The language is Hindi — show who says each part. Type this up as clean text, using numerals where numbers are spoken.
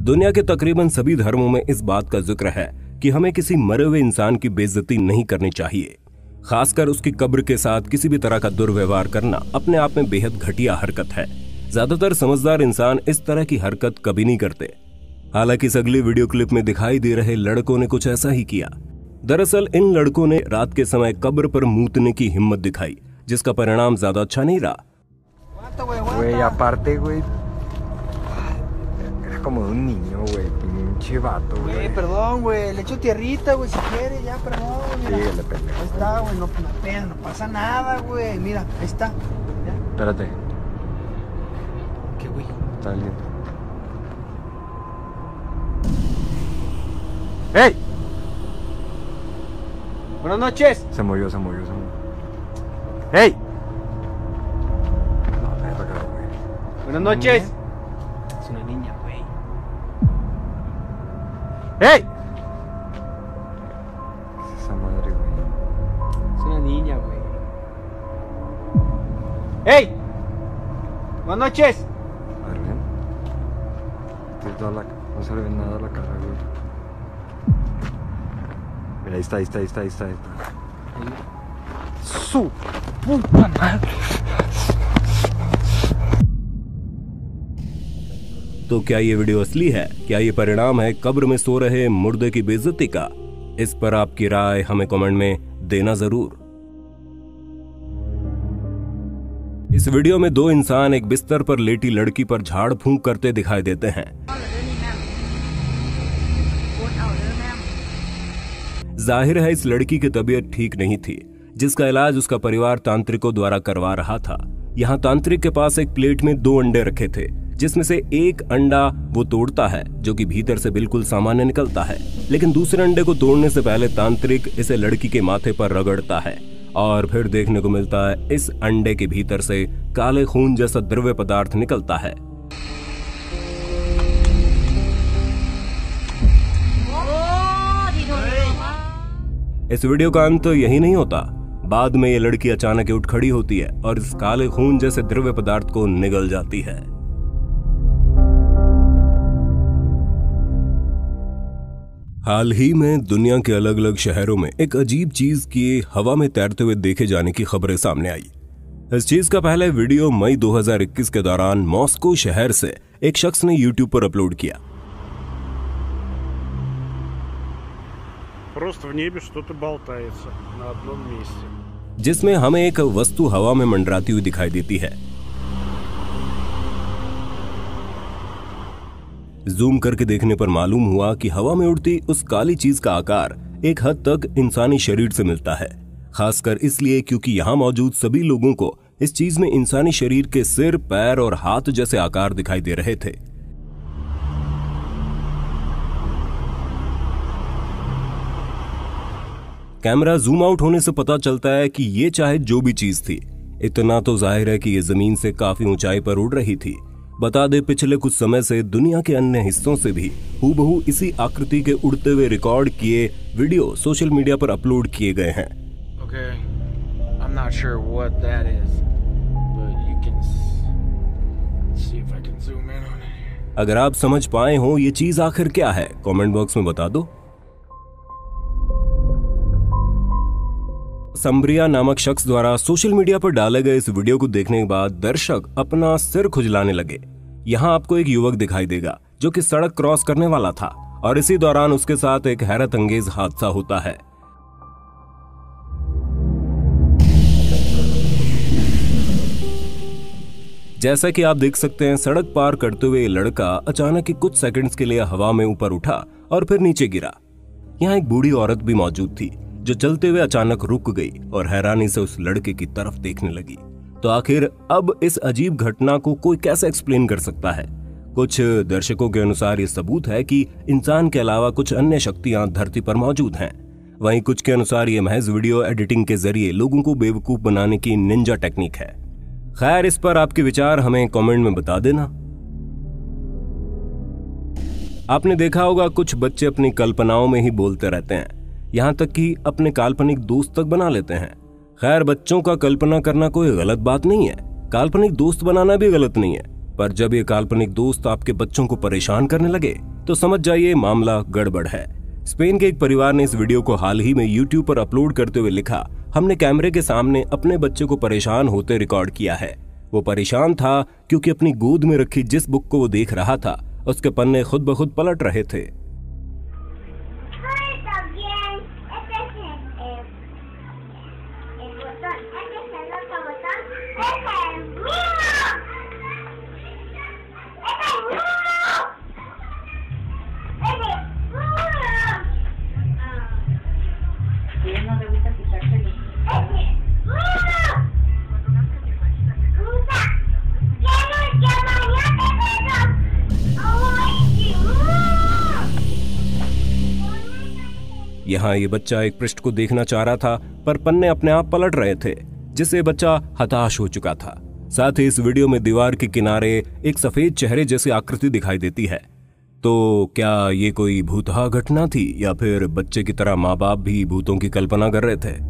Speaker 1: दुनिया के तकरीबन सभी धर्मों में इस बात का जिक्र है कि हमें किसी मरे हुए इंसान की बेइज्जती नहीं करनी चाहिए। खासकर उसकी कब्र के साथ किसी भी तरह का दुर्व्यवहार करना अपने आप में बेहद घटिया हरकत है। ज्यादातर समझदार इंसान इस तरह की हरकत कभी नहीं करते। हालांकि इस अगली वीडियो क्लिप में दिखाई दे रहे लड़कों ने कुछ ऐसा ही किया। दरअसल इन लड़कों ने रात के समय कब्र पर मूतने की हिम्मत दिखाई, जिसका परिणाम ज्यादा अच्छा नहीं रहा।
Speaker 2: Güey, aparte, güey, era como de un niño, güey, pinche vato, güey.
Speaker 3: Güey, perdón, güey, le echo tierrita, güey, si quiere, ya, perdón, mira.
Speaker 2: Síguele, pendejo.
Speaker 3: Ahí está, güey, no pasa nada, güey, mira, ahí está. Ya.
Speaker 2: Espérate,
Speaker 3: ¿Qué, güey?
Speaker 2: está lindo. ¡Ey!
Speaker 3: Buenas noches.
Speaker 2: Se murió. ¡Ey! No, verga, güey.
Speaker 3: Buenas noches. Es una niña, güey.
Speaker 2: ¡Ey! ¿Qué es esa madre, güey?
Speaker 3: Es una niña, güey. ¡Ey! Buenas noches.
Speaker 2: A ver, ven. Tiene toda no se le ve nada a la cara, güey. Mira, ahí está. ¡Su puta madre!
Speaker 1: तो क्या ये वीडियो असली है? क्या ये परिणाम है कब्र में सो रहे मुर्दे की बेइज्जती का? इस पर आपकी राय हमें कमेंट में देना जरूर। इस वीडियो में दो इंसान एक बिस्तर पर लेटी लड़की पर झाड़ फूंक करते दिखाई देते हैं। जाहिर है इस लड़की की तबीयत ठीक नहीं थी, जिसका इलाज उसका परिवार तांत्रिकों द्वारा करवा रहा था। यहाँ तांत्रिक के पास एक प्लेट में 2 अंडे रखे थे, जिसमें से एक अंडा वो तोड़ता है जो कि भीतर से बिल्कुल सामान्य निकलता है, लेकिन दूसरे अंडे को तोड़ने से पहले तांत्रिक इसे लड़की के माथे पर रगड़ता है और फिर देखने को मिलता है इस अंडे के भीतर से काले खून जैसा द्रव्य पदार्थ निकलता है। इस वीडियो का अंत यही नहीं होता। बाद में ये लड़की अचानक उठ खड़ी होती है और इस काले खून जैसे द्रव्य पदार्थ को निगल जाती है। हाल ही में दुनिया के अलग अलग शहरों में एक अजीब चीज के हवा में तैरते हुए देखे जाने की खबरें सामने आई। इस चीज का पहला वीडियो मई 2021 के दौरान मॉस्को शहर से एक शख्स ने यूट्यूब पर अपलोड किया।
Speaker 4: Просто в небе что-то болтается на одном месте.
Speaker 1: जिसमें हमें एक वस्तु हवा में मंडराती हुई दिखाई देती है। जूम करके देखने पर मालूम हुआ कि हवा में उड़ती उस काली चीज का आकार एक हद तक इंसानी शरीर से मिलता है। खासकर इसलिए क्योंकि यहाँ मौजूद सभी लोगों को इस चीज में इंसानी शरीर के सिर, पैर और हाथ जैसे आकार दिखाई दे रहे थे। कैमरा जूम आउट होने से पता चलता है कि ये चाहे जो भी चीज थी, इतना तो जाहिर है कि ये जमीन से काफी ऊंचाई पर उड़ रही थी। बता दे पिछले कुछ समय से दुनिया के अन्य हिस्सों से भी हूबहू इसी आकृति के उड़ते हुए रिकॉर्ड किए वीडियो सोशल मीडिया पर अपलोड किए गए हैं।
Speaker 3: Okay. I'm not sure what that is, but you can see if I can zoom in on it.
Speaker 1: अगर आप समझ पाए हो ये चीज आखिर क्या है, कमेंट बॉक्स में बता दो। संब्रिया नामक शख्स द्वारा सोशल मीडिया पर डाले गए इस वीडियो को देखने के बाद दर्शक अपना सिर खुजलाने लगे। यहाँ आपको एक युवक दिखाई देगा जो कि सड़क क्रॉस करने वाला था और इसी दौरान उसके साथ एक हैरत अंगेज हादसा होता है। जैसा कि आप देख सकते हैं, सड़क पार करते हुए ये लड़का अचानक ही कुछ सेकंड्स के लिए हवा में ऊपर उठा और फिर नीचे गिरा। यहाँ एक बूढ़ी औरत भी मौजूद थी जो चलते हुए अचानक रुक गई और हैरानी से उस लड़के की तरफ देखने लगी। तो आखिर अब इस अजीब घटना को कोई कैसे एक्सप्लेन कर सकता है? कुछ दर्शकों के अनुसार ये सबूत है कि इंसान के अलावा कुछ अन्य शक्तियां धरती पर मौजूद हैं। वहीं कुछ के अनुसार ये महज वीडियो एडिटिंग के जरिए लोगों को बेवकूफ बनाने की निंजा टेक्निक है। खैर, इस पर आपके विचार हमें कमेंट में बता देना। आपने देखा होगा कुछ बच्चे अपनी कल्पनाओं में ही बोलते रहते हैं, यहाँ तक कि अपने काल्पनिक दोस्त तक बना लेते हैं। खैर, बच्चों का कल्पना करना कोई गलत बात नहीं है, काल्पनिक दोस्त बनाना भी गलत नहीं है, पर जब ये काल्पनिक दोस्त आपके बच्चों को परेशान करने लगे तो समझ जाइए मामला गड़बड़ है। स्पेन के एक परिवार ने इस वीडियो को हाल ही में YouTube पर अपलोड करते हुए लिखा, हमने कैमरे के सामने अपने बच्चे को परेशान होते रिकॉर्ड किया है। वो परेशान था क्योंकि अपनी गोद में रखी जिस बुक को वो देख रहा था उसके पन्ने खुद ब खुद पलट रहे थे। यहाँ ये बच्चा एक पृष्ठ को देखना चाह रहा था पर पन्ने अपने आप पलट रहे थे, जिससे बच्चा हताश हो चुका था। साथ ही इस वीडियो में दीवार के किनारे एक सफेद चेहरे जैसी आकृति दिखाई देती है। तो क्या ये कोई भूतहा घटना थी या फिर बच्चे की तरह माँ बाप भी भूतों की कल्पना कर रहे थे?